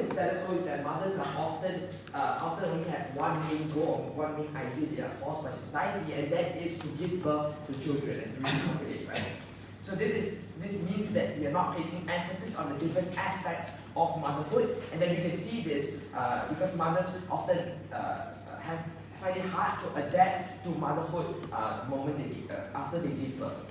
status quo is that mothers are often only have one main goal, or one main idea they are forced by society, and that is to give birth to children and to repopulate, right? So this means that we are not placing emphasis on the different aspects of motherhood, and then you can see this because mothers often find it hard to adapt to motherhood the moment after they give birth.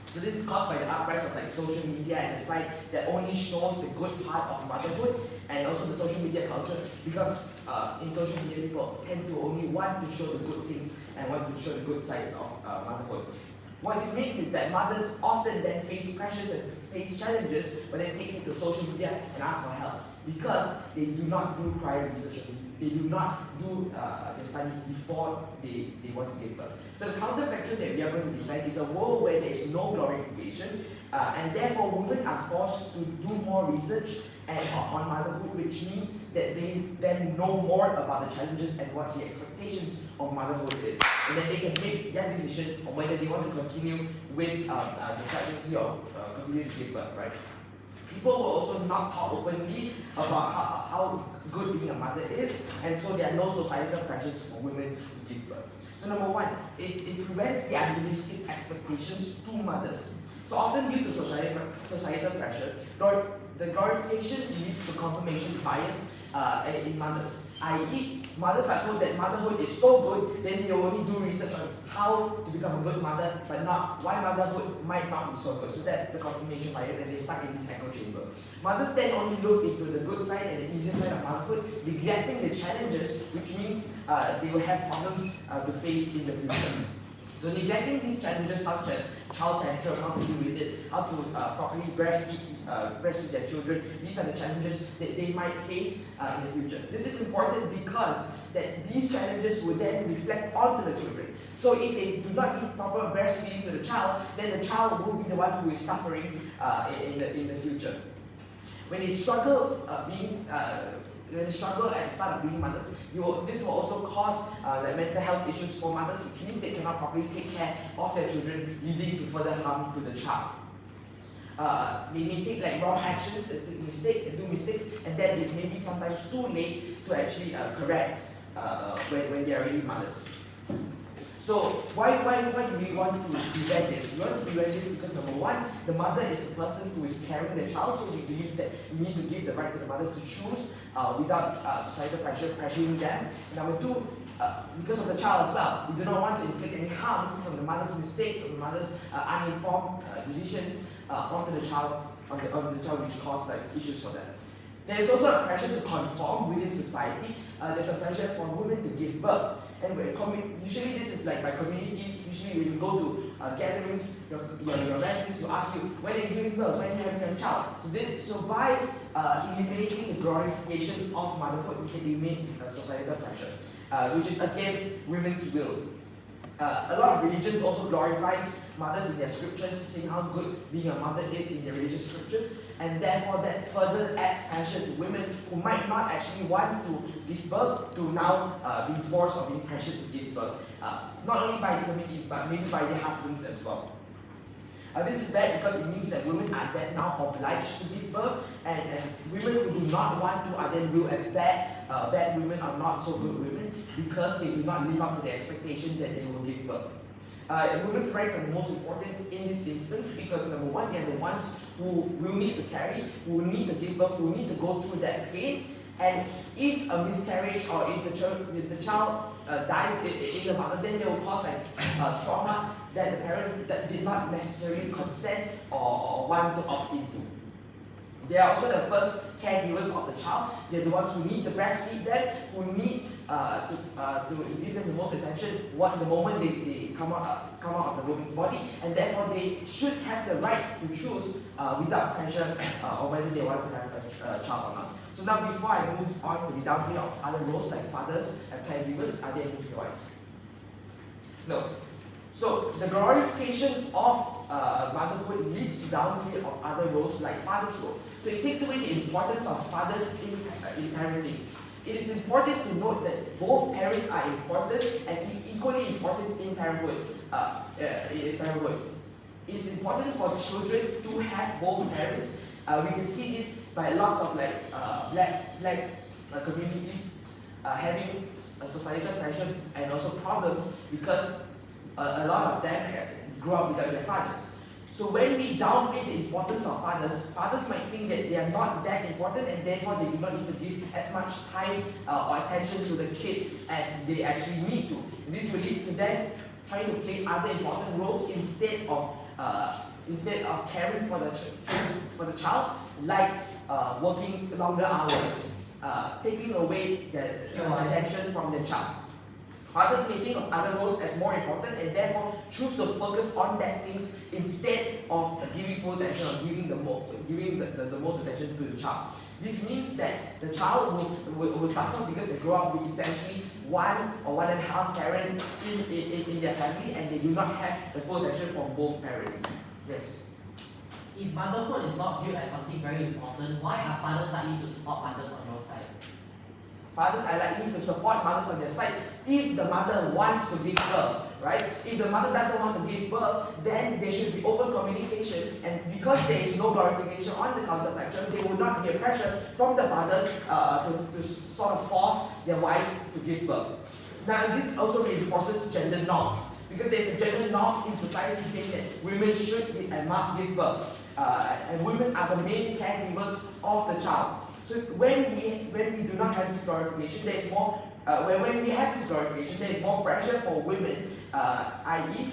So this is caused by the uprise of social media and the site that only shows the good part of motherhood, and also the social media culture, because in social media people tend to only want to show the good things and want to show the good sides of motherhood. What this means is that mothers often then face pressures and face challenges, but then take it to social media and ask for help, because they do not do prior research. They do not do the studies before they want to give birth. So the counterfactual that we are going to defend is a world where there is no glorification, and therefore women are forced to do more research on motherhood, which means that they then know more about the challenges and what the expectations of motherhood is. And then they can make their decision on whether they want to continue with the pregnancy or continue to give birth, right? People will also not talk openly about how good being a mother is, and so there are no societal pressures for women to give birth. So number one, it prevents the unrealistic expectations to mothers. So often due to societal pressure, the glorification leads to confirmation bias in mothers, i.e. mothers are told that motherhood is so good, then they only do research on how to become a good mother, but not why motherhood might not be so good. So that's the confirmation bias, and they stuck in this echo chamber. Mothers then only look into the good side and the easier side of motherhood, neglecting the challenges, which means they will have problems to face in the future. So neglecting these challenges such as child tantrum, how to deal with it, how to properly breastfeed their children, these are the challenges that they might face in the future. This is important because that these challenges will then reflect onto the children. So if they do not give proper breastfeeding to the child, then the child will be the one who is suffering in the future. When they struggle when they struggle at the start of being mothers, this will also cause mental health issues for mothers, which means they cannot properly take care of their children, leading to further harm to the child. They may take wrong actions and do mistakes, and that is maybe sometimes too late to actually correct when they are already mothers. So why do we want to prevent this? We want to prevent this because number one, the mother is the person who is carrying the child, so we believe that we need to give the right to the mothers to choose without societal pressure pressuring them. And number two, because of the child as well, we do not want to inflict any harm from the mother's mistakes or the mother's uninformed decisions onto the child, which cause issues for them. There is also a pressure to conform within society. There's a pressure for women to give birth. And usually this is by communities. Usually when you go to gatherings, your relatives will ask you, when are you giving birth, when are you having a child? So by eliminating the glorification of motherhood, we can eliminate societal pressure, which is against women's will. A lot of religions also glorifies mothers in their scriptures, saying how good being a mother is in their religious scriptures, and therefore that further adds pressure to women who might not actually want to give birth to now being forced or being pressured to give birth, not only by the communities but maybe by their husbands as well. This is bad because it means that women are then now obliged to give birth, and women who do not want to are then viewed as bad women or not so good women because they do not live up to the expectation that they will give birth. Women's rights are the most important in this instance because number one, they are the ones who will need to carry, who will need to give birth, who will need to go through that pain. And if a miscarriage or if the child dies in the mother, then they will cause trauma that the parent that did not necessarily consent or want to opt into. They are also the first caregivers of the child. They are the ones who need to breastfeed them, who need to give them the most attention the moment they come out of the woman's body, and therefore they should have the right to choose without pressure or whether they want to have a child or not. So now before I move on to the downplay of other roles like fathers and caregivers, are there any points? No. So the glorification of motherhood leads to downplay of other roles like father's role. So it takes away the importance of fathers in parenting. It is important to note that both parents are important and equally important in parenthood. It is important for children to have both parents, We can see this by lots of like black communities having societal pressure and also problems because a lot of them grew up without their fathers. So when we downplay the importance of fathers might think that they are not that important and therefore they do not need to give as much time or attention to the kid as they actually need to. And this will lead to them trying to play other important roles instead of caring for the child, like working longer hours, taking away the attention from the child. Fathers may think of other roles as more important and therefore choose to focus on that things instead of giving full attention or giving the most attention to the child. This means that the child will suffer because they grow up with essentially one or one and a half parent in their family and they do not have the full attention from both parents. Yes. If motherhood is not viewed as something very important, why are fathers likely to support mothers on your side? Fathers are likely to support mothers on their side if the mother wants to give birth, right? If the mother doesn't want to give birth, then there should be open communication, and because there is no glorification on the counterfactual, there will not be a pressure from the father to sort of force their wife to give birth. Now, this also reinforces gender norms, because there is a gender norm in society saying that women should and must give birth, and women are the main caregivers of the child. So when we do not have this glorification, there is more. When we have this glorification, there is more pressure for women. I.e.,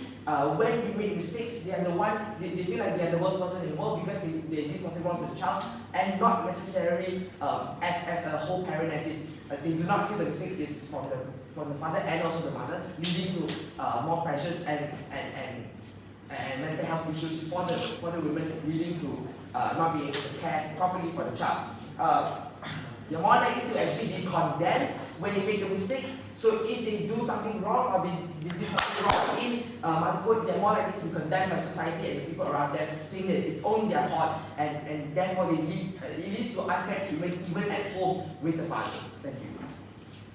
when we make mistakes, they are the one. They feel like they are the worst person in the world because they did something wrong to the child, and not necessarily as a whole parent. As it, they do not feel the mistake is from the father and also the mother, leading to more pressures and mental health issues for the women, leading to not being able to care properly for the child. They're more likely to actually be condemned when they make a mistake. So if they do something wrong or they did something wrong in motherhood, they're more likely to be condemned by society and the people around them, saying that it's only their fault, and therefore it leads to unfair treatment even at home with the fathers. Thank you.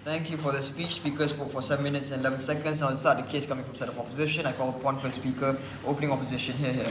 Thank you for the speech. Speaker spoke for 7 minutes and 11 seconds. Now, start the case coming from side of opposition. I call upon first speaker, opening opposition. Here.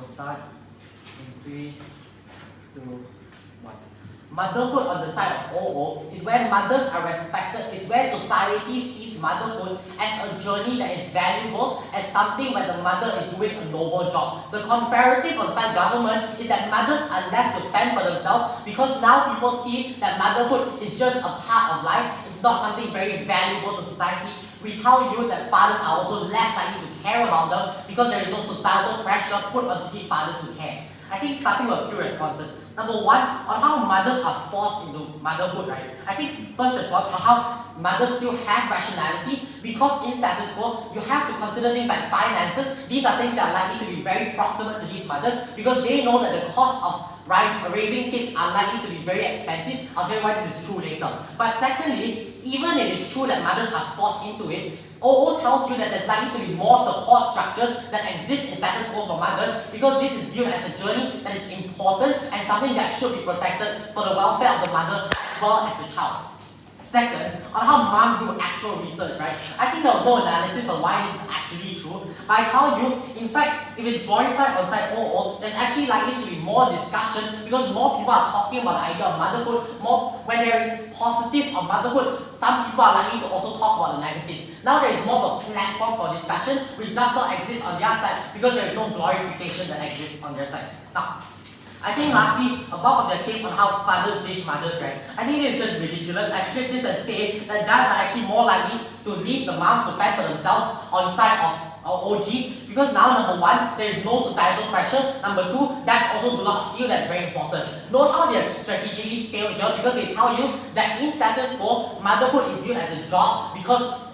Start in 3, 2, 1. Motherhood on the side of OO is where mothers are respected, is where society sees motherhood as a journey that is valuable, as something where the mother is doing a noble job. The comparative on side government is that mothers are left to fend for themselves because now people see that motherhood is just a part of life, it's not something very valuable to society. We tell you that fathers are also less likely to care about them because there is no societal pressure put on these fathers to care. I think starting with a few responses. Number one, on how mothers are forced into motherhood, right? I think first response on how mothers still have rationality because in status quo, you have to consider things like finances. These are things that are likely to be very proximate to these mothers because they know that the cost of raising kids are likely to be very expensive. I'll tell you why this is true later. But secondly, even if it's true that mothers are forced into it, OO tells you that there's likely to be more support structures that exist in status quo for mothers because this is viewed as a journey that is important and something that should be protected for the welfare of the mother as well as the child. Second, on how moms do actual research, right? I think there was no analysis on why this is actually true. But I tell you, in fact, if it's glorified on side OO, there's actually likely to be more discussion because more people are talking about the idea of motherhood. More when there is positives of motherhood, some people are likely to also talk about the negatives. Now there is more of a platform for discussion which does not exist on their side because there is no glorification that exists on their side. Now, I think lastly, a bulk of their case on how fathers dish mothers, right? I think this is just ridiculous. I flip this and say that dads are actually more likely to leave the moms to fend for themselves on side of OG, because now number one, there is no societal pressure. Number two, that also do not feel that's very important. Note how they have strategically failed here, because they tell you that in status quo, motherhood is viewed as a job because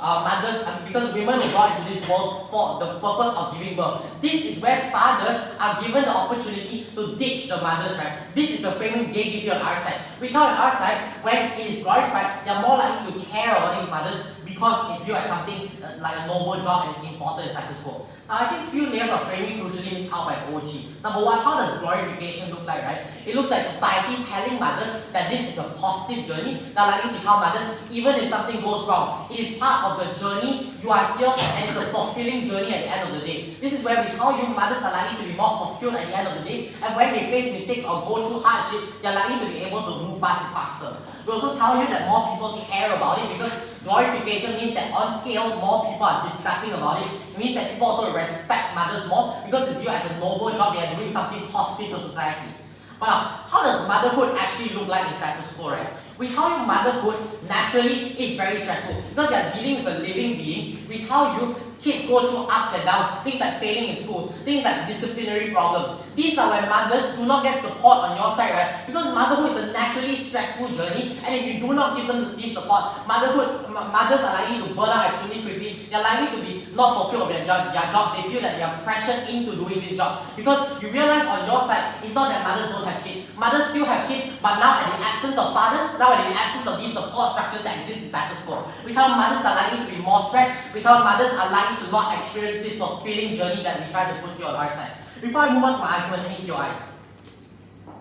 because women were brought into this world for the purpose of giving birth. This is where fathers are given the opportunity to ditch the mothers, right? This is the framing they give you on our side. We tell on our side, when it is glorified, they are more likely to care about these mothers because it's viewed as something like a noble job and it's important in status quo. Now, I think few layers of framing crucially missed out by OG. Number one, how does glorification look like, right? It looks like society telling mothers that this is a positive journey. Now, likely to tell mothers, even if something goes wrong, it is part of the journey. You are here and it's a fulfilling journey at the end of the day. This is where we tell you mothers are likely to be more fulfilled at the end of the day, and when they face mistakes or go through hardship, they are likely to be able to move past it faster. We also tell you that more people care about it, because glorification means that on scale, more people are discussing about it. It means that people also respect mothers more because it's viewed as a noble job, they are doing something positive to society. But now, how does motherhood actually look like in status quo, right? We tell you motherhood naturally is very stressful because you are dealing with a living being. We tell you kids go through ups and downs, things like failing in schools, things like disciplinary problems. These are when mothers do not get support on your side, right? Because motherhood is a naturally stressful journey, and if you do not give them this support, mothers are likely to burn out extremely quickly. They are likely to be not fulfilled of their job. They feel that they are pressured into doing this job. Because you realize on your side, it's not that mothers don't have kids. Mothers still have kids, but now at the absence of fathers, now in the absence of these support structures that exist in status quo, we tell mothers are likely to be more stressed. We tell mothers are likely to not experience this fulfilling journey that we try to push you on our side. Before I move on to my argument, any your eyes?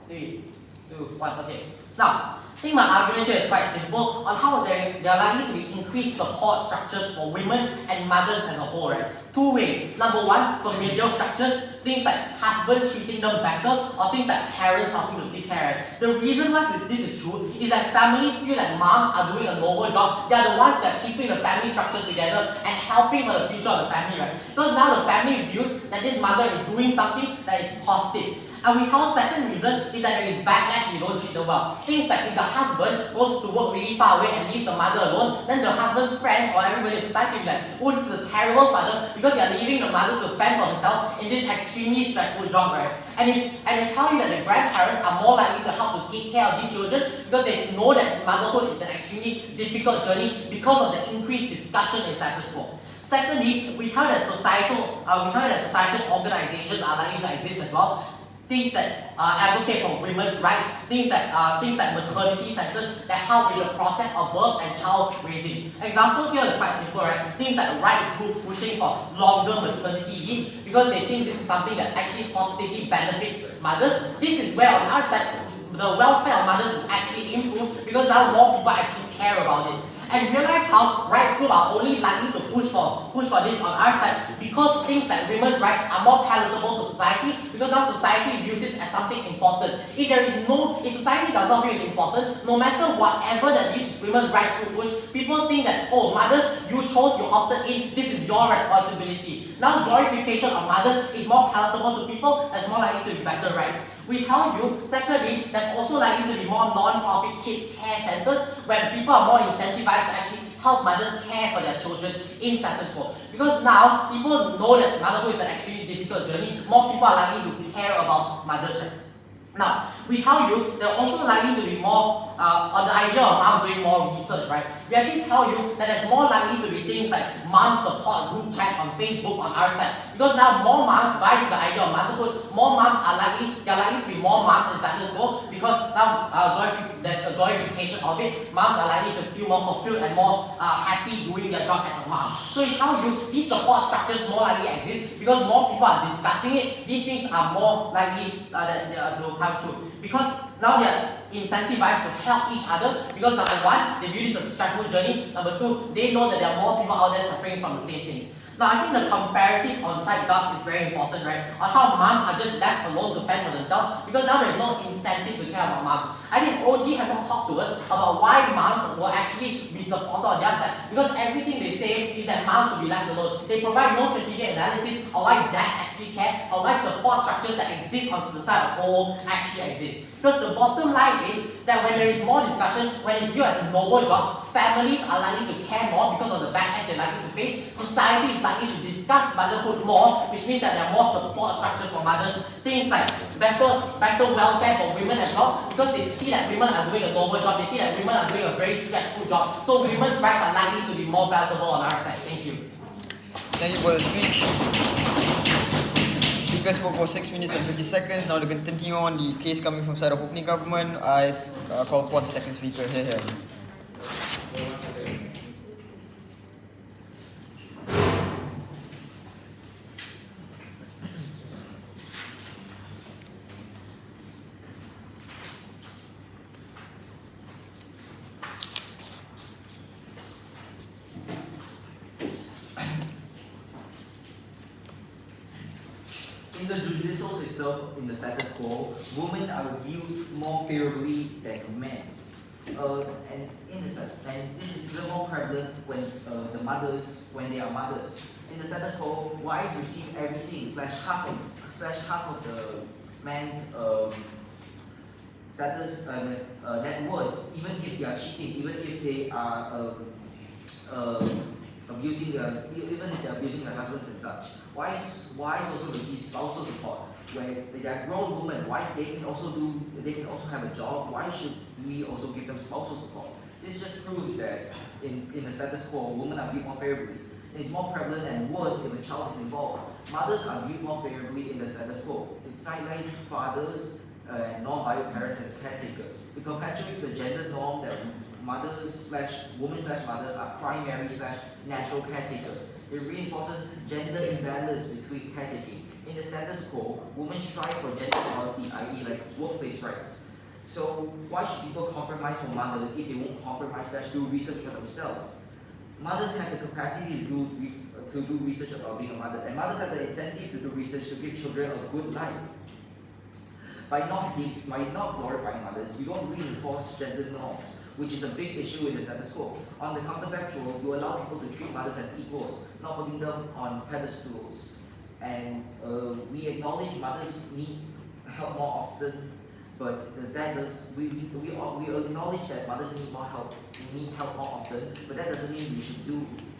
3, 2, 1, okay. Now, I think my argument here is quite simple on how there are likely to be increased support structures for women and mothers as a whole, right? Two ways. Number one, familial structures, things like husbands treating them better, or things like parents helping to take care, right? The reason why this is true is that families feel that moms are doing a noble job. They are the ones that are keeping the family structure together and helping for the future of the family, right? Because now the family views that this mother is doing something that is positive. And we found second reason is that there is backlash if you don't treat them well. Things like if the husband goes to work really far away and leaves the mother alone, then the husband's friends or everybody in society will be like, oh, this is a terrible father because you are leaving the mother to fend for herself in this extremely stressful job, right? And we tell you that the grandparents are more likely to help to take care of these children because they know that motherhood is an extremely difficult journey because of the increased discussion in status quo. Secondly, we tell that societal organizations are likely to exist as well. Things that advocate for women's rights, things like maternity centers that help with the process of birth and child raising. Example here is quite simple, right? Things like rights group pushing for longer maternity leave because they think this is something that actually positively benefits mothers. This is where on our side, the welfare of mothers is actually improved because now more people actually care about it. And realize how rights groups are only likely to push for this on our side because things like women's rights are more palatable to society because now society views this as something important. If society does not view it important, no matter whatever that these women's rights group push, people think that, oh, mothers, you chose, you opted in, this is your responsibility. Now glorification of mothers is more palatable to people, that's more likely to be better rights. We tell you, secondly, there's also likely to be more non-profit kids care centers where people are more incentivized to actually help mothers care for their children in status quo. Because now, people know that motherhood is an extremely difficult journey, more people are likely to care about mothers. Now, we tell you there are also likely to be more on the idea of moms doing more research, right? We actually tell you that there's more likely to be things like mom support group chats on Facebook on our side. Because now more moms buy into the idea of motherhood, more moms are likely to be more moms in status quo because now there's a glorification of it. Moms are likely to feel more fulfilled and more happy doing their job as a mom. So we tell you these support structures more likely exist because more people are discussing it. These things are more likely to come true. Because now they are incentivized to help each other because number one, they view this as a stressful journey. Number two, they know that there are more people out there suffering from the same things. Now I think the comparative on-site graph is very important, right? On how moms are just left alone to fend for themselves because now there's no incentive to care about moms. I think OG haven't talked to us about why moms will actually be supported on the other side because everything they say is that moms will be left alone. They provide no strategic analysis on why dads actually care or why support structures that exist on the side of all actually exist. Because the bottom line is that when there is more discussion, when it's viewed as a noble job, families are likely to care more because of the backlash they're likely to face. Society is likely to discuss motherhood more, which means that there are more support structures for mothers. Things like better welfare for women as well, because they see that women are doing a noble job, they see that women are doing a very stressful job. So women's rights are likely to be more valuable on our side. Thank you. Thank you for the speech. Speaker spoke for 6 minutes and 50 seconds. Now to continue on the case coming from side of opening government, I call upon second speaker here. In the judicial system, in the status quo, women are viewed more favorably than men. And this is even more prevalent when when they are mothers. In the status quo, wives receive everything half of the man's status net worth, even if they are cheating, even if they are abusing their husbands and such. Wives also receive spousal support. Where they are grown women, they can also have a job. Why should we also give them spousal support? This just proves that in the status quo, women are viewed more favorably. It's more prevalent and worse if a child is involved. Mothers are viewed more favorably in the status quo. It sidelines fathers and non-bio parents and caretakers. It perpetuates the gender norm that women/mothers are primary/natural caretakers. It reinforces gender imbalance between caretaking. In the status quo, women strive for gender equality, i.e. like workplace rights. So why should people compromise for mothers if they won't compromise/do research for themselves? Mothers have the capacity to do research about being a mother, and mothers have the incentive to do research to give children a good life. By not glorifying mothers, you don't reinforce gender norms, which is a big issue in the status quo. On the counterfactual, you allow people to treat mothers as equals, not putting them on pedestals. And we acknowledge mothers need help more often, but we acknowledge that mothers need help more often, but that doesn't mean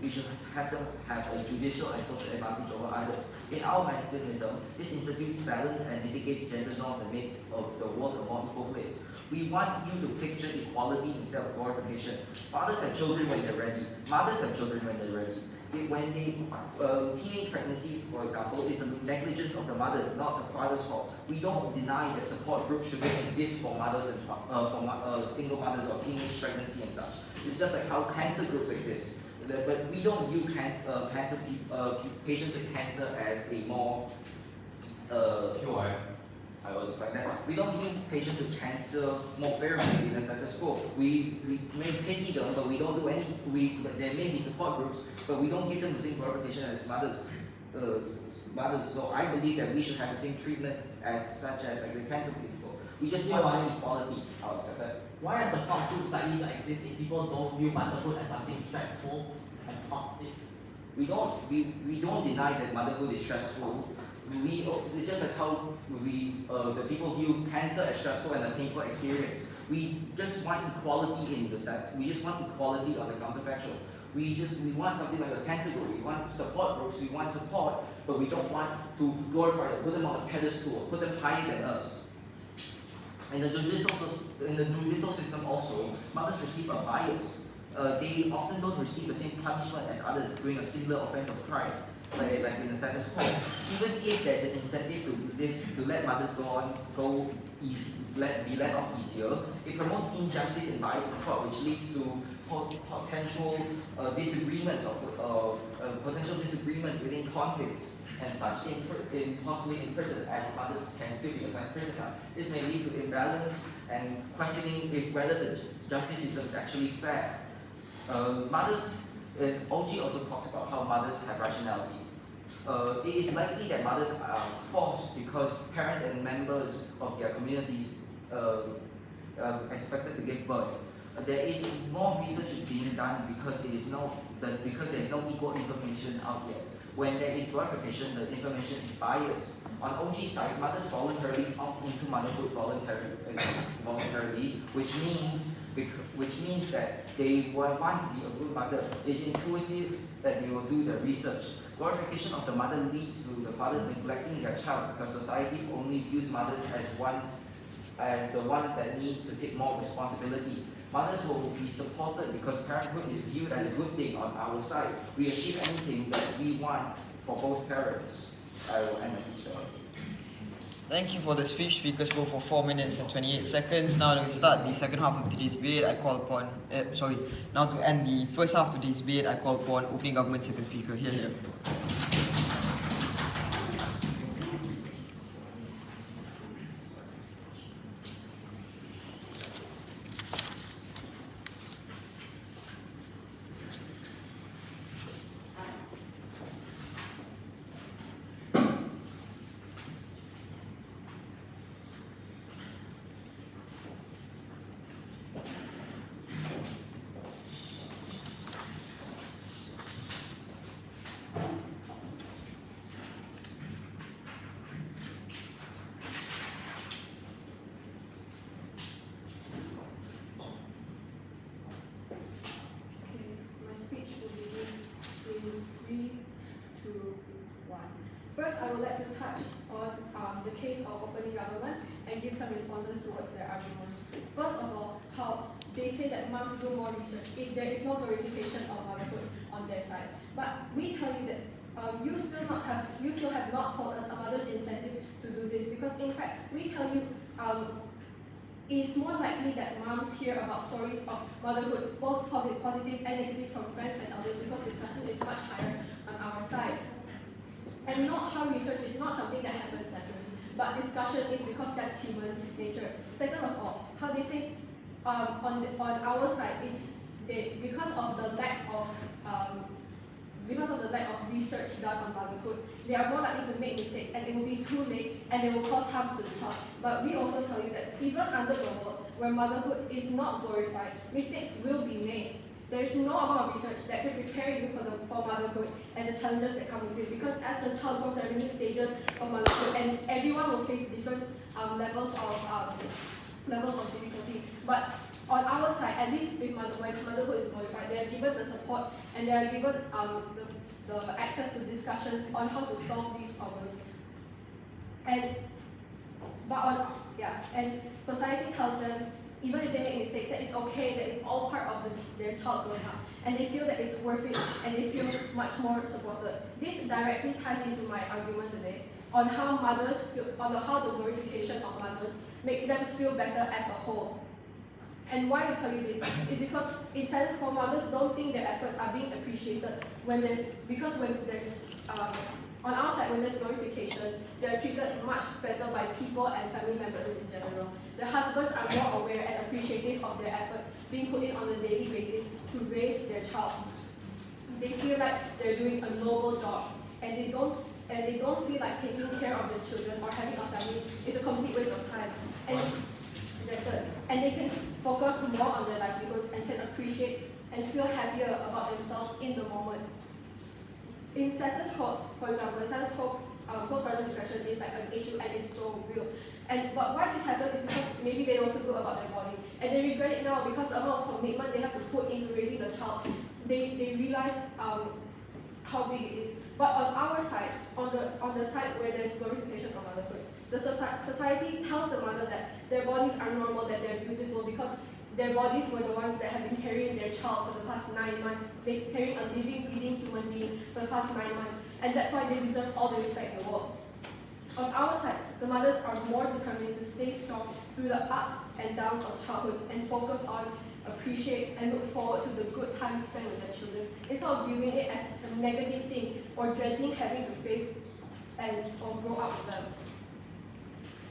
we should have them have a judicial and social advantage over others. In our mechanism, this institutes balance and mitigates gender norms and makes the world a more equal place. We want you to picture equality instead of glorification. Fathers have children when they're ready. Mothers have children when they're ready. Teenage pregnancy, for example, is the negligence of the mother, not the father's fault. We don't deny that support groups should exist for mothers and for single mothers or teenage pregnancy and such. It's just like how cancer groups exist. But we don't view patients with cancer as a more we don't view patients with cancer more favorably in the status quo. We may pity them, but we don't do any. There may be support groups, but we don't give them the same glorification as mothers. So I believe that we should have the same treatment such as like the cancer people. We just want equality. I'll accept that. Why are support groups likely to exist if people don't view motherhood as something stressful and positive? We don't deny that motherhood is stressful. It's just like how the people view cancer as stressful and a painful experience. We just want equality in the set. We just want equality on the counterfactual. We want something like a cancer group. We want support groups. We want support, but we don't want to glorify them, put them on a pedestal, put them higher than us. In the judicial system also, mothers receive a bias. They often don't receive the same punishment as others doing a similar offense of crime. Like in the status quo, even if there's an incentive to let mothers be let off easier, it promotes injustice and bias in court, which leads to potential disagreements within conflicts and such, possibly in prison, as mothers can still be assigned prison time. This may lead to imbalance and questioning whether the justice system is actually fair. OG also talks about how mothers have rationality. It is likely that mothers are forced because parents and members of their communities expected to give birth. There is more research being done because there is no equal information out yet. When there is glorification, the information is biased. On OG side, mothers voluntarily opt into motherhood voluntarily, which means that they want to be a good mother. It's intuitive that they will do the research. Glorification of the mother leads to the fathers neglecting their child because society only views mothers as the ones that need to take more responsibility. Mothers will be supported because parenthood is viewed as a good thing on our side. We achieve anything that we want for both parents. I will end my speech. Thank you for the speech. Speakers spoke for 4 minutes and 28 seconds. Now to start the second half of today's debate, I call upon, now to end the first half of today's debate, I call upon opening government second speaker. Here. First, I would like to touch on the case of opening government and give some responses towards their arguments. First of all, how they say that moms do more research if there is no glorification of motherhood on their side. But we tell you that you still have not told us a mother's incentive to do this, because in fact we tell you it is more likely that moms hear about stories of motherhood, both positive and negative, from friends and others, because discussion is much higher on our side. And not how research is not something that happens naturally, but discussion is because that's human nature. Second of all, how they say on our side, because of the lack of research done on motherhood, they are more likely to make mistakes, and it will be too late, and it will cause harm to the child. But we also tell you that even under the world where motherhood is not glorified, mistakes will be made. There is no amount of research that can prepare you for motherhood and the challenges that come with it, because as the child grows, there are many stages of motherhood, and everyone will face different levels of difficulty. But on our side, at least when motherhood is glorified, they are given the support and they are given the access to discussions on how to solve these problems. And society tells them, even if they make mistakes, that it's okay, that it's all part of their child growing up, and they feel that it's worth it, and they feel much more supported. This directly ties into my argument today on how how the glorification of mothers makes them feel better as a whole. And why we tell you this is because in sense, for mothers don't think their efforts are being appreciated on our side, when there's glorification, they are treated much better by people and family members in general. The husbands are more aware and appreciative of their efforts being put in on a daily basis to raise their child. They feel like they're doing a noble job, and they don't feel like taking care of their children or having a family is a complete waste of time. And they can focus more on their livelihoods and can appreciate and feel happier about themselves in the moment. In status quo, for example, postpartum depression is like an issue and it's so real. But why this happens is because maybe they don't feel good about their body, and they regret it now because the amount of commitment they have to put into raising the child. They realize how big it is. But on our side, on the side where there's glorification of motherhood, the society tells the mother that their bodies are normal, that they're beautiful, because their bodies were the ones that have been carrying their child for the past 9 months. They're carrying a living, breathing human being for the past 9 months, and that's why they deserve all the respect in the world. On our side, the mothers are more determined to stay strong through the ups and downs of childhood and focus on, appreciate, and look forward to the good times spent with their children, instead of viewing it as a negative thing or dreading having to face or grow up with them.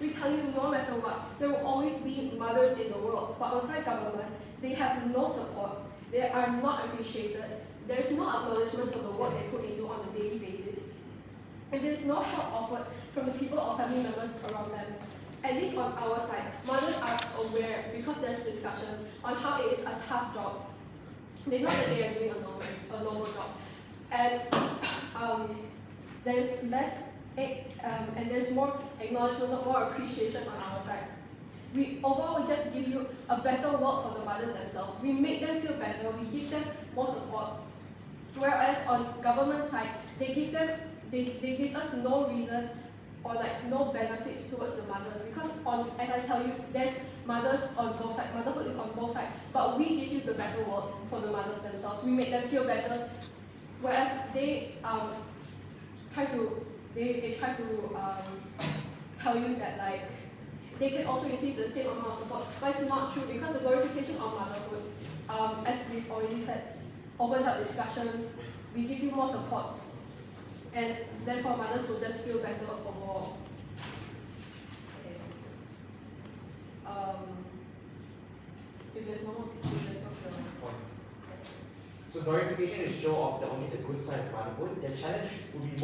We tell you, no matter what, there will always be mothers in the world, but outside government, they have no support, they are not appreciated, there is no acknowledgement for the work they put into on a daily basis, and there is no help offered from the people or family members around them. At least on our side, mothers are aware, because there's discussion on how it is a tough job. They know that they are doing a normal job. And there's less and there's more acknowledgement, more appreciation on our side. We overall just give you a better world for the mothers themselves. We make them feel better. We give them more support. Whereas on government side, they give us no reason or like no benefits towards the mother, because as I tell you, there's mothers on both sides. Motherhood is on both sides, but we give you the better world for the mothers themselves. We make them feel better, whereas they try to tell you that like they can also receive the same amount of support, but it's not true, because the glorification of motherhood, as we've already said, opens up discussions. We give you more support, and therefore mothers will just feel better overall. Okay. If there's no more, So glorification is show off only the good side of motherhood. Their challenges will be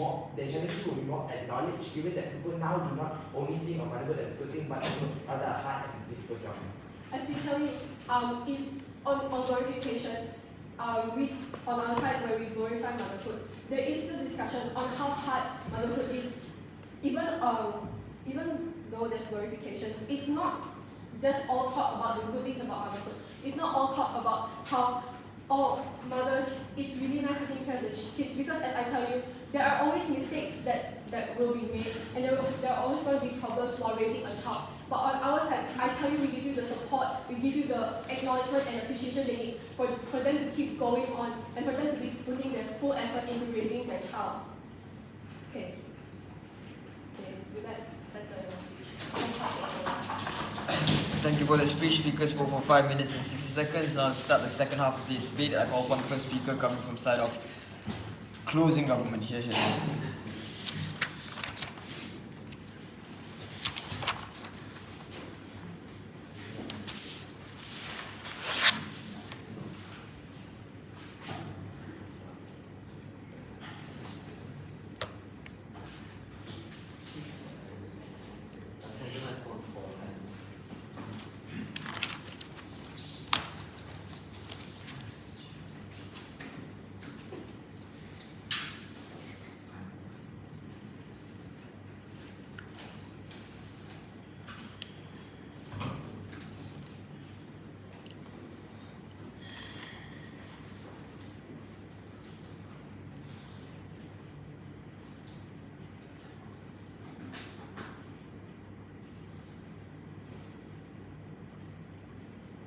more acknowledged, given that people now do not only think of motherhood as a good thing, but also other hard and difficult job. As we tell you, on glorification, on our side where we glorify motherhood, there is still discussion on how hard motherhood is. Even though there's glorification, it's not just all talk about the good things about motherhood. It's not all talk about how, oh, mothers, it's really nice taking care of the kids, because as I tell you, there are always mistakes that will be made, and there are always going to be problems while raising a child. But on our side, I tell you, we give you the support, we give you the acknowledgement and appreciation they need for them to keep going on, and for them to be putting their full effort into raising their child. Okay. With that, that's Thank you for the speech. Speaker spoke for 5 minutes and 60 seconds. Now let's start the second half of this debate. I call upon the first speaker coming from side of closing government. Here.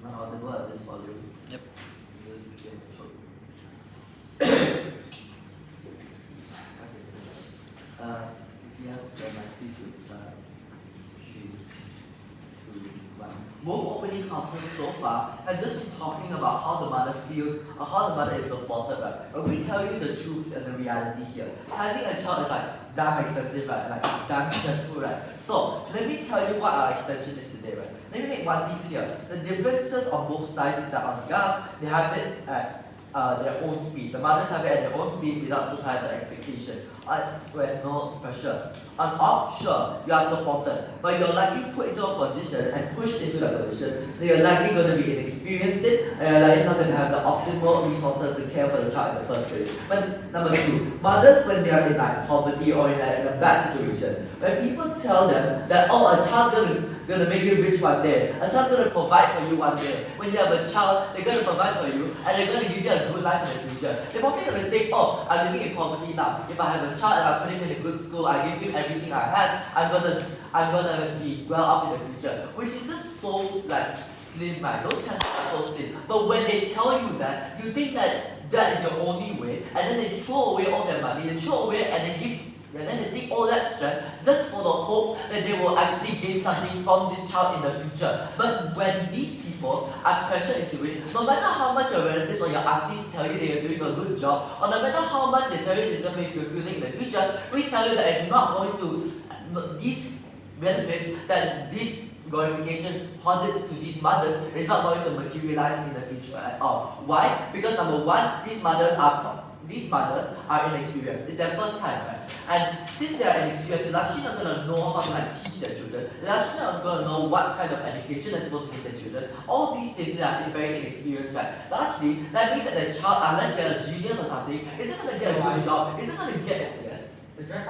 Audible at this volume. Yep. Yes, then my speech will start. 3, 2, 1. Both opening houses so far have just been talking about how the mother feels or how the mother is supported, right? But we tell you the truth and the reality here. Having a child is like damn expensive, right? Like damn stressful, right? So let me tell you what our extension is today, right? Let me make one thing clear. The differences on both sides is that on Gov, they have it at their own speed. The mothers have it at their own speed without societal expectation. With no pressure. On Op, sure, you are supported, but you're likely put into a position and pushed into that position that you're likely going to be inexperienced in, and you're likely not going to have the optimal resources to care for the child in the first place. But number 2, mothers when they are in like poverty or in a bad situation, when people tell them that, oh, a child's gonna make you rich one day, a child's gonna provide for you one day. When you have a child, they're gonna provide for you and they're gonna give you a good life in the future. They're probably gonna think, oh, I'm living in poverty now. If I have a child and I put him in a good school, I give him everything I have, I'm gonna be well off in the future. Which is just so like slim, right? Those chances are so slim. But when they tell you that, you think that that is your only way, and then they throw away all their money, they throw away and then they take all that stress just for the hope that they will actually gain something from this child in the future. But when these people are pressured into it, no matter how much your relatives or your aunties tell you they are doing a good job, or no matter how much they tell you it's going to make you fulfilling in the future, we tell you that it's not going to, these benefits that this glorification posits to these mothers is not going to materialize in the future at all. Why? Because number 1, these mothers are inexperienced. It's their first time, right? And since they are inexperienced, they're actually not going to know how to like teach their children. They're actually not going to know what kind of education they're supposed to give their children. All these things they are very inexperienced, right? Largely, that means that the child, unless they're a genius or something, isn't going to get a good job, isn't going to get yes. Address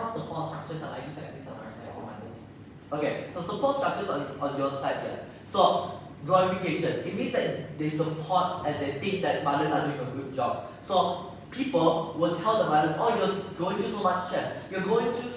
Okay, so support structures on your side, yes. So glorification, it means that they support and they think that mothers are doing a good job. So people will tell the mothers, oh, you're going through so much stress, you're going through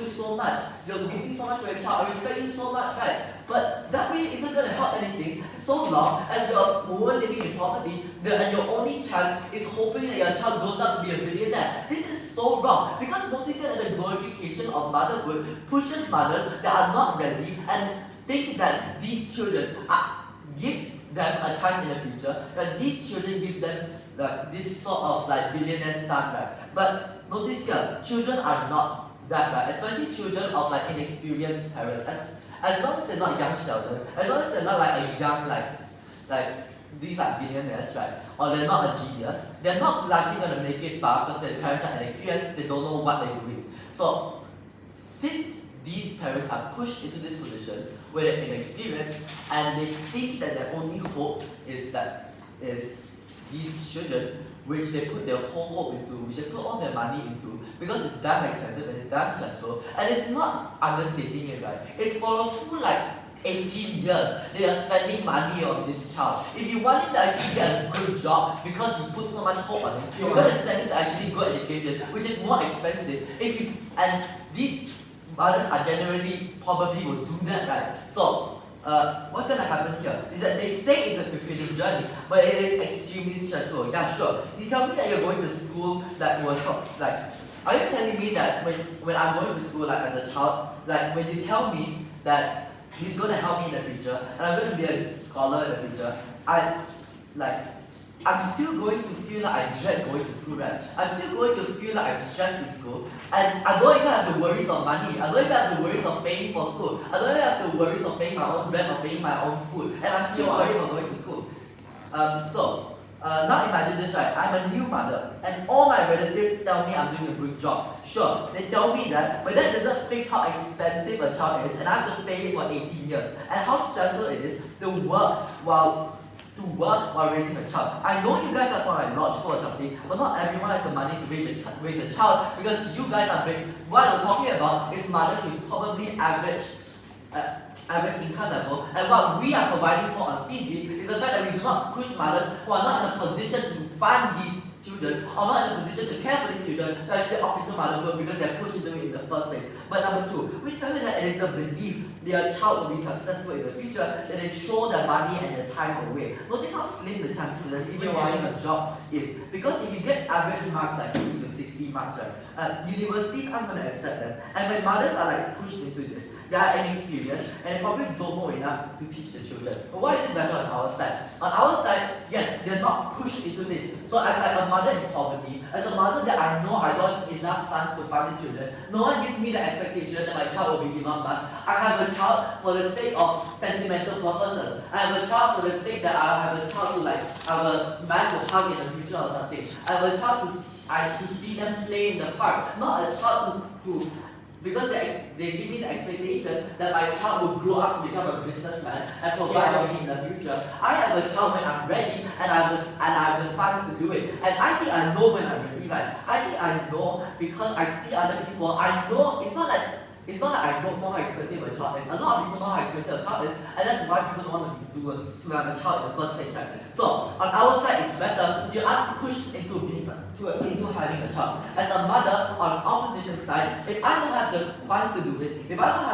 so much, you're giving so much for your child, I respect you so much, right? But that way isn't going to help anything so long as you're a woman living in poverty and your only chance is hoping that your child grows up to be a billionaire. This is so wrong, because notice that the glorification of motherhood pushes mothers that are not ready and think that these children give them a chance in the future, that these children give them this sort of like billionaire son, right? But notice here, children are not that bad, especially children of like inexperienced parents. As long as they're not young Sheldon, as long as they're not like a young like these are billionaires, right? Or they're not a genius, they're not largely gonna make it far because their parents are inexperienced, they don't know what they're doing. So since these parents are pushed into this position where they're inexperienced and they think that their only hope is these children, which they put their whole hope into, which they put all their money into, because it's damn expensive and it's damn stressful, and it's not understating it, right? It's for a full like 18 years they are spending money on this child. If you want him to actually get a good job because you put so much hope on him, you're going to send him to actually good education, which is more expensive. And these mothers are generally probably will do that, right? So what's going to happen here is that they say it's a fulfilling journey, but it is extremely stressful. Yeah, sure. You tell me that you're going to school that will help, like, are you telling me that when I'm going to school like as a child, like when you tell me that he's going to help me in the future and I'm going to be a scholar in the future, I'm still going to feel like I dread going to school, right? I'm still going to feel like I'm stressed in school, and I don't even have the worries of money. I don't even have the worries of paying for school. I don't even have the worries of paying my own rent or paying my own food, and I'm still worried about going to school. Now imagine this, right? I'm a new mother, and all my relatives tell me I'm doing a good job. Sure, they tell me that, but that doesn't fix how expensive a child is, and I have to pay it for 18 years, and how stressful it is to work while raising a child. I know you guys are from a lodge or something, but not everyone has the money to raise a child, because you guys are big. What I'm talking about is mothers with probably average income level, and what we are providing for on CG is the fact that we do not push mothers who are not in a position to fund these children, or not in a position to care for these children, to actually opt into motherhood because they're pushed into it in the first place. But number two, we tell you that it is the belief their child will be successful in the future that they throw their money and their time away. Notice how slim the chances that even getting a job is. Because if you get average marks like 50 to 60 marks, right, universities aren't going to accept them. And when mothers are like pushed into this, they are inexperienced and they probably don't know enough to teach the children. But why is it better on our side? On our side, yes, they're not pushed into this. So as like a mother in poverty, as a mother that I know I don't have enough funds to fund these children, no one gives me the expectation that my child will be given funds. I have a child for the sake of sentimental purposes. I have a child for the sake that I have a child to like have a man to hug in the future or something. I have a child to see them play in the park, not a child to because they give me the expectation that my child will grow up to become a businessman and provide for me in the future. I have a child when I'm ready and I have the funds to do it. And I think I know when I'm ready, right? I think I know because I see other people. I know it's not like I don't know how expensive a child is. A lot of people know how expensive a child is, and that's why people don't want to have a child in the first place, right? So on our side, it's better because you aren't pushed into having a child. As a mother on opposition side, if I don't have the funds to do it, if I don't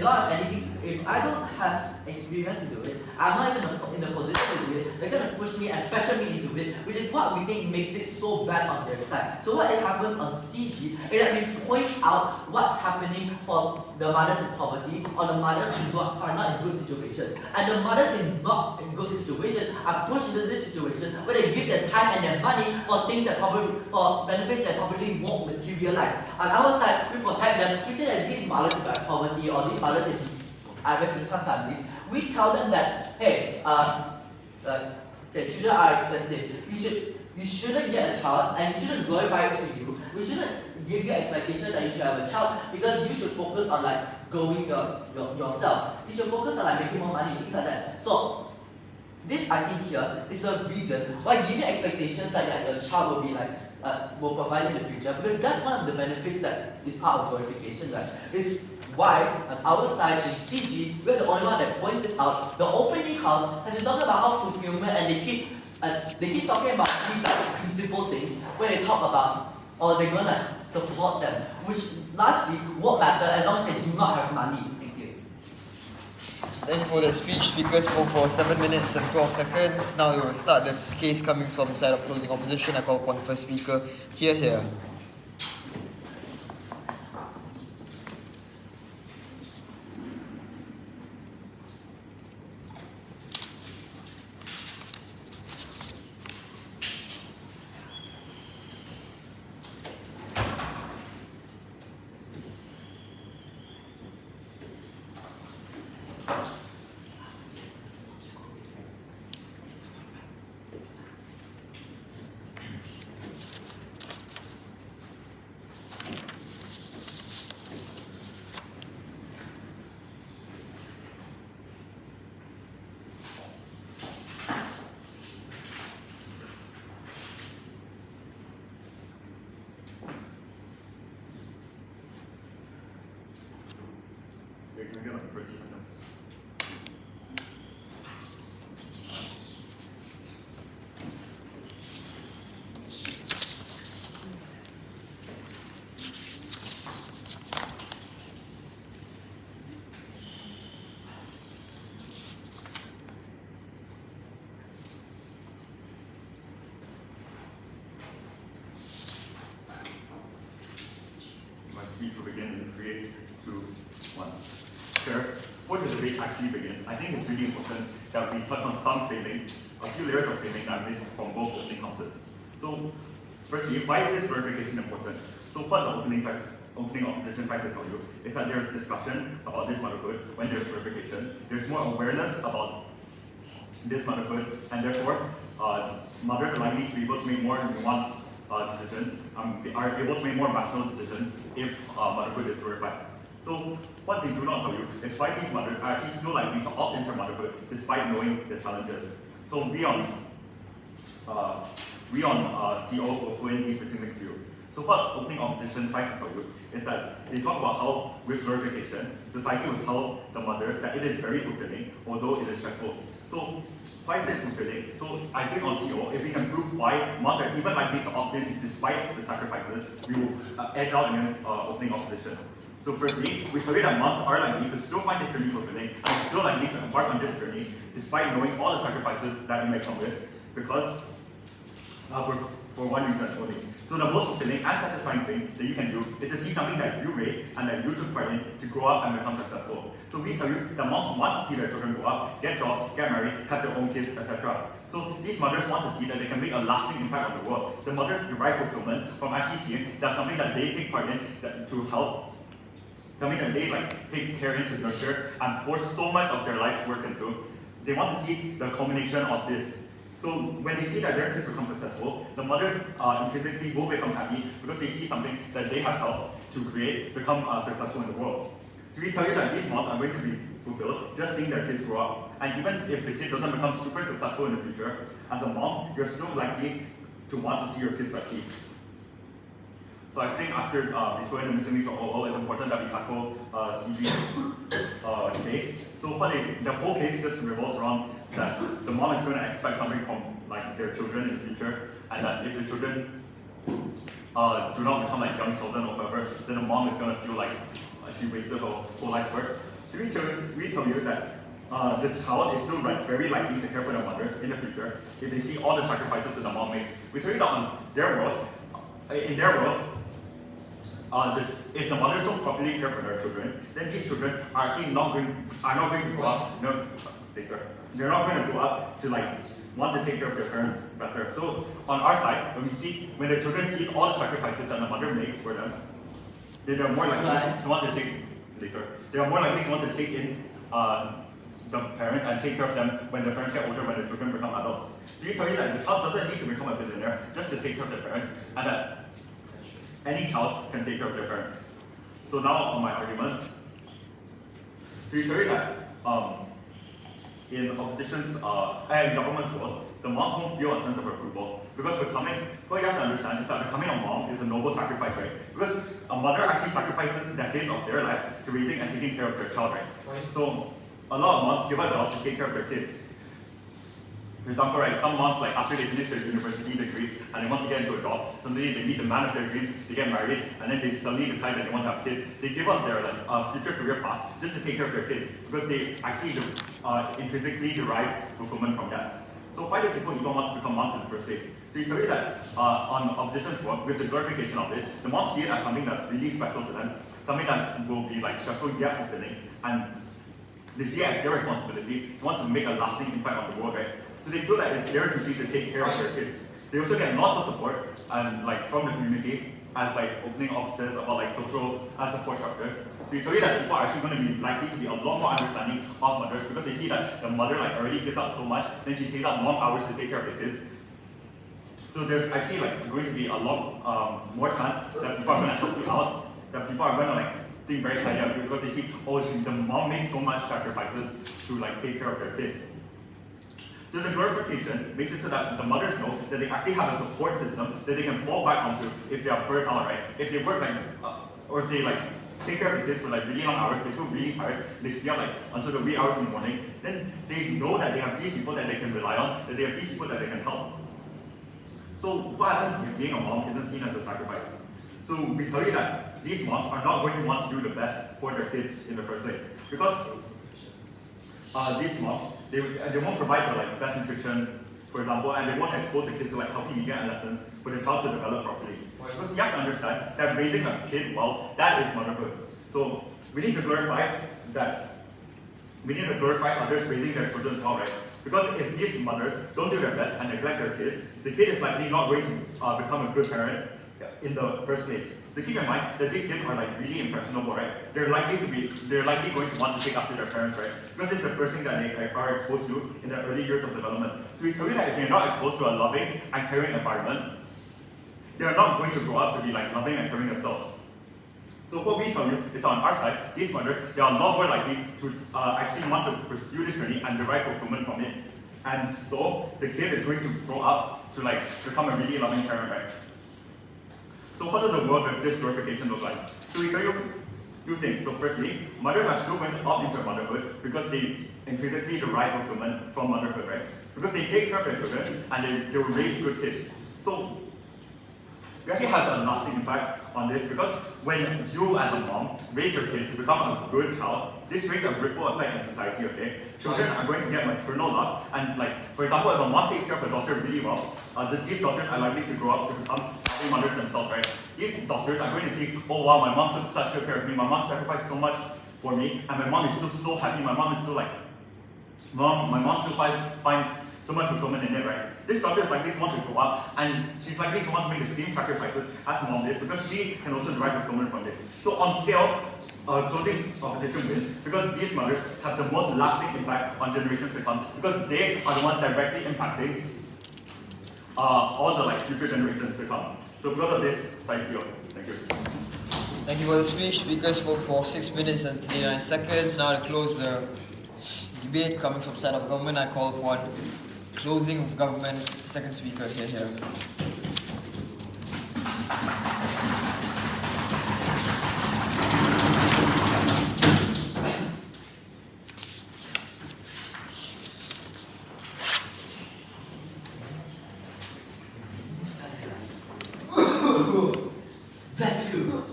have anything, if I don't have experience to do it, I'm not even in a position to do it, they're going to push me and pressure me into it, which is what we think makes it so bad on their side. So what happens on CG is that we point out what's happening for the mothers in poverty or the mothers who are not in good situations. And the mothers in not in good situations are pushed into this situation where they give their time and their money for things that for benefits that probably won't materialize. On our side, we protect them. We say that these mothers who are in poverty or these mothers in average income families, we tell them that, hey, children are expensive. You shouldn't get a child and you shouldn't glorify it to you. We shouldn't give you expectation that you should have a child because you should focus on like growing yourself. You should focus on like making more money, things like that. So this I think here is the reason why giving expectations like that your child will be like will provide in the future, because that's one of the benefits that is part of glorification, right? Is Why, on our side in CG, we're the only one that point this out. The opening house has been talking about how fulfillment, and they keep talking about these like principal things where they talk about or they're gonna support them, which largely won't matter as long as they do not have money. Thank you. Thank you for that speech. Speaker spoke for 7 minutes and 12 seconds. Now we will start the case coming from side of closing opposition. I call upon the first speaker. Here. To begin in 3, 2, 1. Sure. Before the debate actually begins, I think it's really important that we touch on some framing, a few layers of framing that I missed from both opening houses. So, firstly, why is this verification important? So, what the opening opposition tries to tell you is that there's discussion about this motherhood when there's verification. There's more awareness about this motherhood, and therefore, mothers are likely to be able to make more nuanced decisions, are able to make more rational decisions if motherhood is verified. So what they do not tell you is why these mothers are actually still likely to opt into motherhood despite knowing the challenges. So we on CO will fill in these specifics to you. So what opening opposition tries to tell you is that they talk about how with verification, society will tell the mothers that it is very fulfilling, although it is stressful. So why is this fulfilling? So I think on CO, if we can prove why moms are even likely to opt in despite the sacrifices, we will edge out against opening opposition. So firstly, we tell you that moms are likely to still find this journey fulfilling and still likely to embark on this journey despite knowing all the sacrifices that it may come with, because for one reason only. So the most fulfilling and satisfying thing that you can do is to see something that you raised and that you took part in to grow up and become successful. So we tell you that moms want to see their children grow up, get jobs, get married, have their own kids, etc. So these mothers want to see that they can make a lasting impact on the world. The mothers derive fulfillment from actually seeing that something that they take part in to help, something that they take care in to nurture and pour so much of their life's work into. They want to see the culmination of this. So when they see that their kids become successful, the mothers intrinsically will become happy because they see something that they have helped to create become successful in the world. So we tell you that these moms are going to be fulfilled just seeing their kids grow up. And even if the kid doesn't become super successful in the future, as a mom, you're still likely to want to see your kids succeed. So I think after before the missing for OO, it's important that we tackle CG's case. So the whole case just revolves around that the mom is going to expect something from their children in the future, and that if the children do not become young children or whatever, then the mom is going to feel like she wasted her whole life's work. So we tell you that the child is still very likely to care for their mothers in the future if they see all the sacrifices that the mom makes. We tell you that in their world, if the mothers don't properly care for their children, then these children are actually not going to grow up. They're not going to grow up to want to take care of their parents better. So on our side, when the children see all the sacrifices that the mother makes for them, then they're more likely to want to take They are more likely to want to take in the parents and take care of them when the parents get older, when the children become adults. So you tell you that the child doesn't need to become a billionaire just to take care of their parents, and that any child can take care of their parents. So now on my argument, to show you that in opposition's and government's world, the moms won't feel a sense of approval. Because what you have to understand is that becoming a mom is a noble sacrifice, right? Because a mother actually sacrifices decades of their lives to raising and taking care of their child, right? So a lot of moms give up jobs to take care of their kids. For example, right, some moms, like after they finish their university degree and they want to get into a job, suddenly they meet the man of their dreams, they get married, and then they suddenly decide that they want to have kids. They give up their future career path just to take care of their kids because they actually intrinsically derive fulfillment from that. So why do people even want to become moms in the first place? So you tell you that on opposition's work, with the glorification of it, the moms see it as something that's really special to them, something that will be like stressful yet fulfilling, and they see it as their responsibility to want to make a lasting impact on the world, right? So they feel that it's their duty to take care of their kids. They also get lots of support and like from the community as like opening offices about like social support structures. So you tell you that people are actually going to be likely to be a lot more understanding of mothers because they see that the mother like already gives out so much, then she saves out more hours to take care of the kids. So there's actually like going to be a lot more chance that people are going to help you out, that people are going to like think very highly of you because they see, oh, the mom makes so much sacrifices to like take care of their kid. So the glorification makes it so that the mothers know that they actually have a support system that they can fall back onto if they are burnt out, right? If they work like, or if they like take care of the kids for like really long hours, they feel really tired, they stay up like until the wee hours in the morning, then they know that they have these people that they can rely on, that they have these people that they can help. So what happens if being a mom isn't seen as a sacrifice? So we tell you that these moms are not going to want to do the best for their kids in the first place. Because these moms, they won't provide the like best nutrition, for example, and they won't expose the kids to like healthy media and lessons for the child to develop properly. Because you have to understand that raising a kid well, that is motherhood. So we need to glorify that. We need to glorify others raising their children well, right? Because if these mothers don't do their best and neglect their kids, the kid is likely not going to become a good parent in the first place. So keep in mind that these kids are like really impressionable, right? They're likely going to want to take after their parents, right? Because it's the first thing that they are exposed to in the early years of development. So we tell you that if they're not exposed to a loving and caring environment, they are not going to grow up to be like loving and caring themselves. So what we tell you is on our side, these mothers, they are a lot more likely to actually want to pursue this journey and derive fulfillment from it. And so the kid is going to grow up to like become a really loving parent, right? So what does the world with this glorification look like? So we tell you two things. So firstly, mothers are still going to opt into motherhood because they intrinsically derive fulfillment from motherhood, right? Because they take care of their children and they will raise good kids. So we actually have a lasting impact on this because when you as a mom raise your kid to become a good child, this creates a ripple effect in society, okay? Children are going to get maternal love, and like, for example, if a mom takes care of a daughter really well, these daughters are likely to grow up to become happy mothers themselves, right? These daughters are going to see, oh wow, my mom took such good care of me, my mom sacrificed so much for me, and my mom is still so happy, my mom is still like, my mom still finds so much fulfillment in it, right? This daughter is likely to want to grow up, and she's likely to want to make the same sacrifices as mom did because she can also derive fulfillment from it. So on scale, closing opposition wins because these mothers have the most lasting impact on generations to come because they are the ones directly impacting all the like future generations to come. So because of this, side deal. Thank you. Thank you for the speech. Speakers spoke for 6 minutes and 39 seconds. Now to close the debate coming from side of government, I call upon closing of government. Second speaker here. Bless you.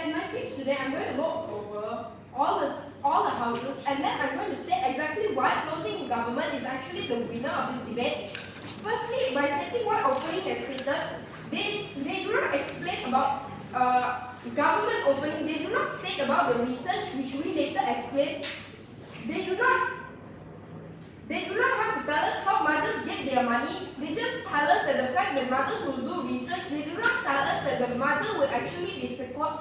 In my speech today, I'm going to go over all the houses, and then I'm going to state exactly why closing government is actually the winner of this debate. Firstly, by stating what opening has stated, they do not explain about government opening. They do not state about the research which we later explain. They do not want to tell us how mothers get their money. They just tell us that the fact that mothers will do research. They do not tell us that the mother will actually be secure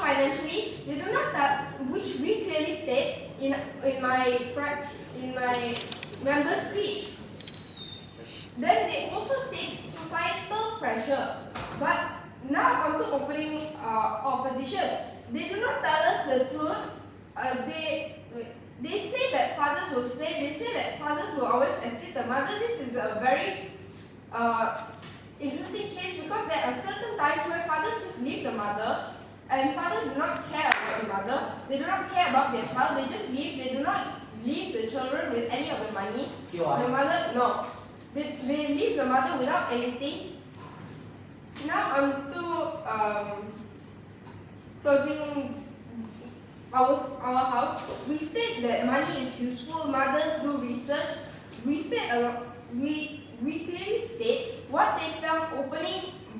financially. They do not tell, which we clearly state in my member's speech. Then they also state societal pressure. But now onto opening opposition. They do not tell us the truth. They say that fathers will stay. They say that fathers will always assist the mother. This is a very interesting case because there are certain times where fathers just leave the mother, and fathers do not care about the mother. They do not care about their child. They just leave. They do not leave the children with any of the money. The mother, no. They leave the mother without anything. Now on to closing our house. We state that money is useful. Mothers do research. We clearly state what takes down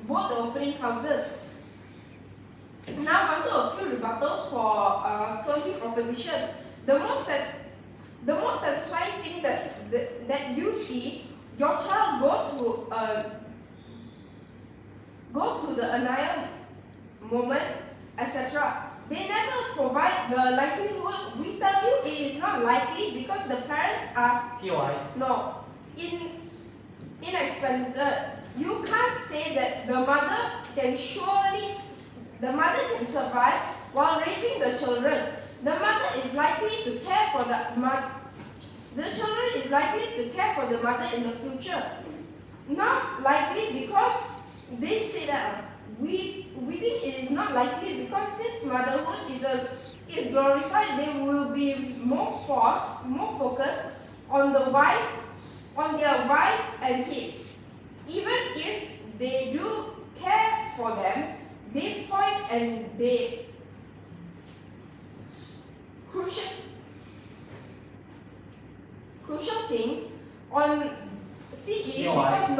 both the opening houses. Now on to a few rebuttals for closing opposition. The most satisfying thing that you see your child go to the annihilation moment, etc. They never provide the likelihood. We tell you it is not likely because the parents are inexpected. You can't say that the mother can survive while raising the children. The mother is likely to care for the children is likely to care for the mother in the future. Not likely because they say that we think it is not likely because since motherhood is glorified, they will be more focused on their wife and kids. Even if they do care for them, they point and they crucial thing on CG because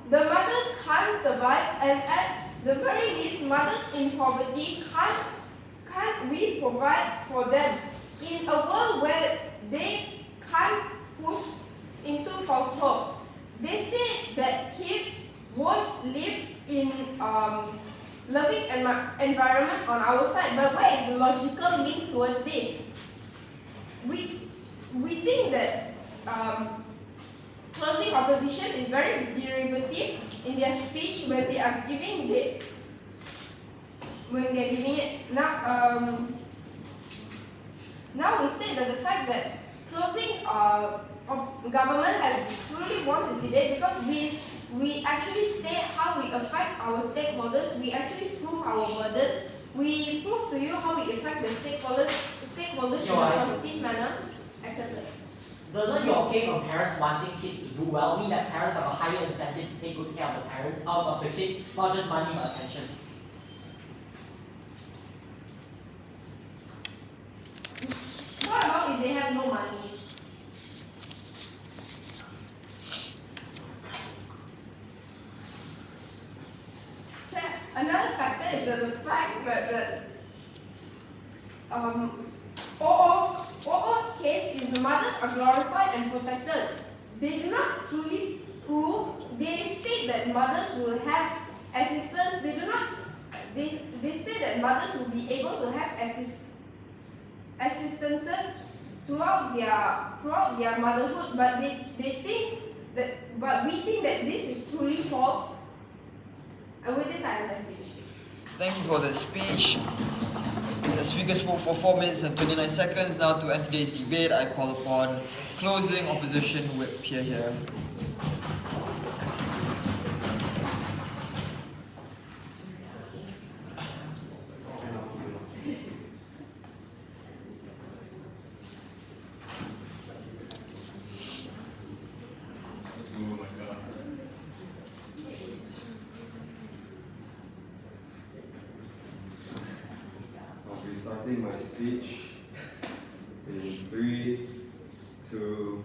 the mothers can't survive, and at the very least mothers in poverty can't we provide for them in a world where they can't push into false hope. They say that kids won't live in loving environment on our side, but where is the logical link towards this? We think that closing opposition is very derivative in their speech when they are giving it. Now we say that the fact that closing government has truly won this debate because we actually state how we affect our stakeholders. We actually prove our burden. We prove to you how we affect the stakeholders in a positive manner, etc. Doesn't your case on parents wanting kids to do well mean that parents have a higher incentive to take good care of the parents, of the kids, not just money but attention? What about if they have no money? Another factor is that the fact that OO's case is the mothers are glorified and protected. They do not truly prove. They state that mothers will have assistance. They do not. They say that mothers will be able to have assistances throughout their motherhood. But we think that this is truly false. And with this, I end my speech. Thank you for the speech. The speaker spoke for 4 minutes and 29 seconds. Now to end today's debate, I call upon closing opposition whip Pierre here. Starting my speech in 3, 2,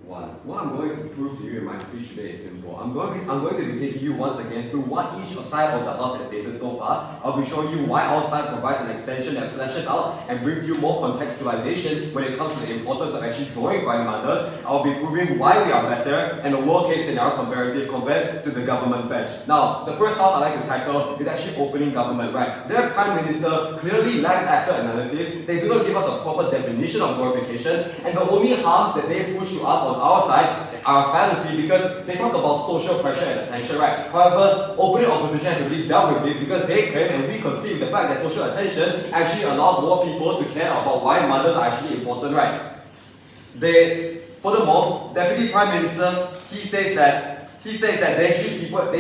1. What I'm going to prove to you in my speech today is simple. I'm going to be taking you once again through what each side of the house has stated so far. I'll be showing you why our side provides an extension that fleshes out and brings you more contextualization when it comes to the importance of actually glorifying mothers. I'll be proving why we are better and a worst case scenario comparative compared to the government bench. Now, the first house I'd like to tackle is actually opening government, right? Their Prime Minister clearly lacks actor analysis. They do not give us a proper definition of glorification, and the only harms that they push to us on our outside are a fantasy because they talk about social pressure and attention, right? However, opening opposition has already dealt with this because they claim and we concede the fact that social attention actually allows more people to care about why mothers are actually important, right? Furthermore, Deputy Prime Minister, he says that they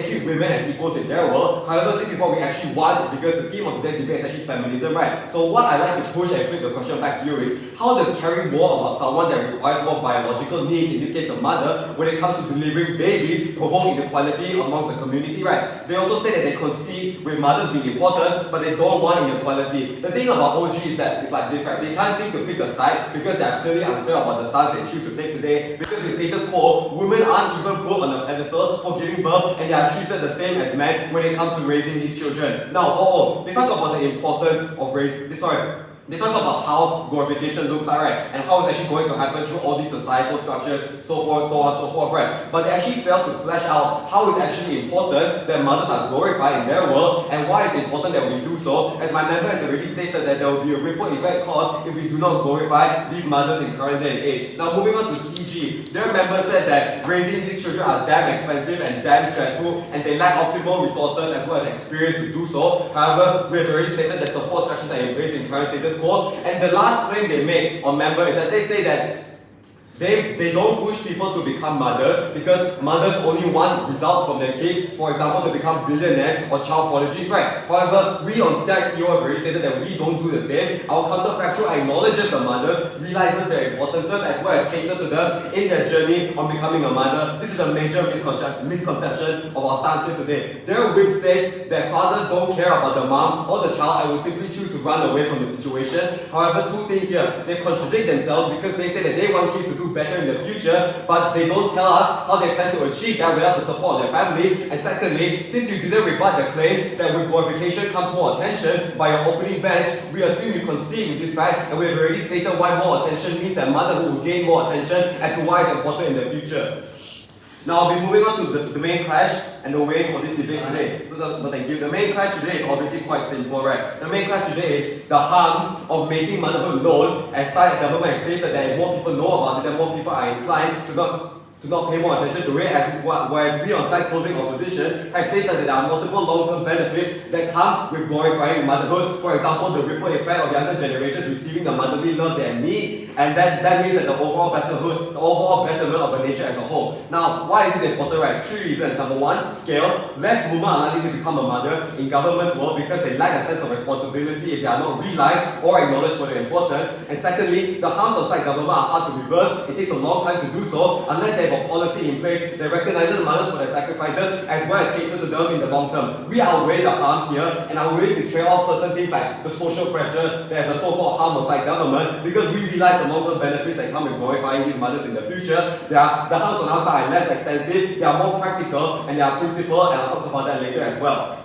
treat women as equals in their world. However, this is what we actually want because the theme of today's debate is actually feminism, right? So what I'd like to push and flip the question back to you is, how does caring more about someone that requires more biological needs, in this case the mother, when it comes to delivering babies, provoke inequality amongst the community, right? They also say that they concede with mothers being important, but they don't want inequality. The thing about OG is that it's like this, right? They can't seem to pick a side because they are clearly unclear about the stance they choose to take today. Because in status quo, women aren't even put on a pedestal for giving birth and they are treated the same as men when it comes to raising these children. Now, they talk about the importance of they talk about how glorification looks like, right? And how it's actually going to happen through all these societal structures, so forth, so on, so forth, right? But they actually failed to flesh out how it's actually important that mothers are glorified in their world and why it's important that we do so. As my member has already stated that there will be a ripple effect caused if we do not glorify these mothers in current day and age. Now, moving on to CG, their member said that raising these children are damn expensive and damn stressful and they lack optimal resources as well as experience to do so. However, we have already stated that support structures are in place in current status. And the last claim they make on member is that they say that they don't push people to become mothers because mothers only want results from their kids, for example, to become billionaires or child prodigies, right? However, we on SAC CEO have already stated that we don't do the same. Our counterfactual acknowledges the mothers, realizes their importances as well as caters to them in their journey on becoming a mother. This is a major misconception of our stance here today. Their whip states that fathers don't care about the mom or the child and will simply choose to run away from the situation. However, two things here. They contradict themselves because they say that they want kids to do better in the future, but they don't tell us how they plan to achieve that without the support of their family. And secondly, since you didn't rebut the claim that with glorification comes more attention by your opening bench, we assume you concede with this fact, and we have already stated why more attention means that motherhood will gain more attention as to why it's important in the future. Now I'll be moving on to the main clash and the way for this debate today. Thank you. The main clash today is obviously quite simple, right? The main clash today is the harms of making motherhood known, as the government has stated that if more people know about it, then more people are inclined to not pay more attention to it, whereas we on side closing opposition have stated that there are multiple long-term benefits that come with glorifying motherhood. For example, the ripple effect of younger generations receiving the motherly love they need, and that means that the overall betterment of a nation as a whole. Now, why is this important, right? 3 reasons. Number 1, scale. Less women are likely to become a mother in government's world because they lack a sense of responsibility if they are not realized or acknowledged for their importance. And secondly, the harms of side government are hard to reverse. It takes a long time to do so unless they have a policy in place that recognizes mothers for their sacrifices as well as caters to them in the long term. We outweigh the harms here and are willing to trade off certain things like the social pressure that is a so-called harm of side government because we realize the long-term benefits that come with glorifying these mothers in the future. The harms on our side are less extensive, they are more practical, and they are principled, and I'll talk about that later as well.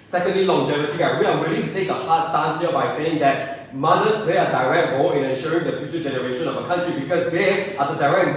Secondly, longevity. We are willing to take a hard stance here by saying that mothers play a direct role in ensuring the future generation of a country because they are the direct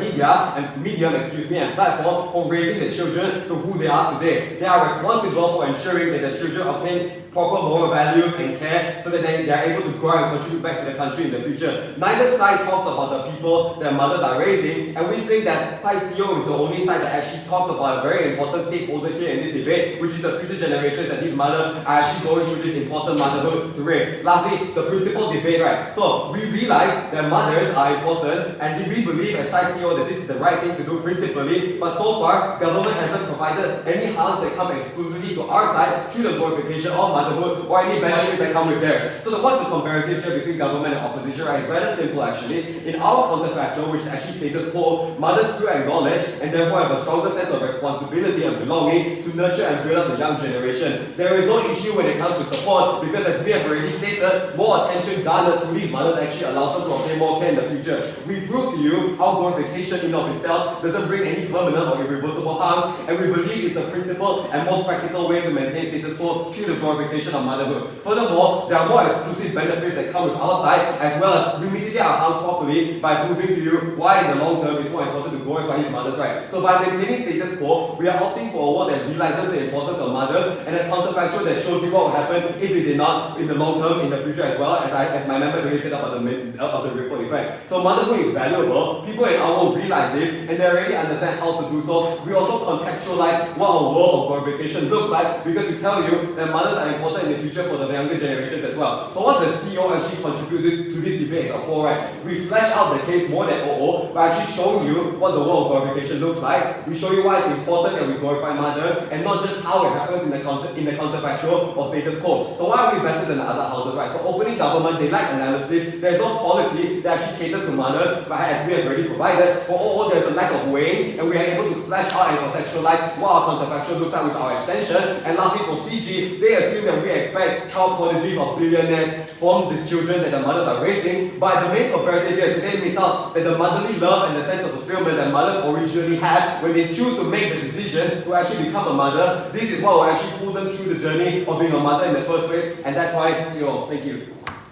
medium and platform for raising the children to who they are today. They are responsible for ensuring that the children obtain proper moral values and care so that they are able to grow and contribute back to the country in the future. Neither side talks about the people that mothers are raising, and we think that side CEO is the only side that actually talks about a very important stakeholder here in this debate, which is the future generations that these mothers are actually going through this important motherhood to raise. Lastly, the principal debate, right? So we realize that mothers are important, and we believe as side CEO that this is the right thing to do principally, but so far, government hasn't provided any harms that come exclusively to our side through the glorification of motherhood or any benefits that come with theirs. So what's the comparative here between government and opposition, right? It's rather simple actually. In our counterfactual, which is actually status quo, mothers feel acknowledged and therefore have a stronger sense of responsibility and belonging to nurture and build up the young generation. There is no issue when it comes to support because as we have already stated, more attention garnered to these mothers actually allows them to obtain more care in the future. We prove to you how glorification in of itself doesn't bring any permanent or irreversible harms, and we believe it's a principled and most practical way to maintain status quo through the glorification glorification of motherhood. Furthermore, there are more exclusive benefits that come with our side, as well as we mitigate our harms properly by proving to you why in the long term it's more important to glorify his mother's right. So by maintaining status quo, we are opting for a world that realizes the importance of mothers and a counterfactual that shows you what will happen if we did not in the long term, in the future as well, as my members already said about the ripple effect. So motherhood is valuable. People in our world realize this and they already understand how to do so. We also contextualize what a world of glorification looks like because we tell you that mothers are important in the future for the younger generations as well. So what the CEO actually contributed to this debate as a whole, right? We flesh out the case more than OO by actually showing you what the world of glorification looks like. We show you why it's important that we glorify mothers and not just how it happens in the counterfactual or status quo. So why are we better than the other houses, right? So opening government, they like analysis. There's no policy that actually caters to mothers, but as we have already provided, for OO there's a lack of weighing, and we are able to flesh out and contextualize what our counterfactual looks like with our extension. And lastly, for CG, they assume that we expect child prodigies of billionaires from the children that the mothers are raising, but the main comparative here is they miss out that the motherly love and the sense of fulfillment that mothers originally have when they choose to make the decision to actually become a mother. This is what will actually pull them through the journey of being a mother in the first place, and that's why it's CEO. Thank you.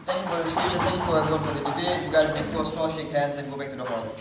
Thank you for the speech and thank you for everyone for the debate. You guys may close, shake hands, and go back to the hall.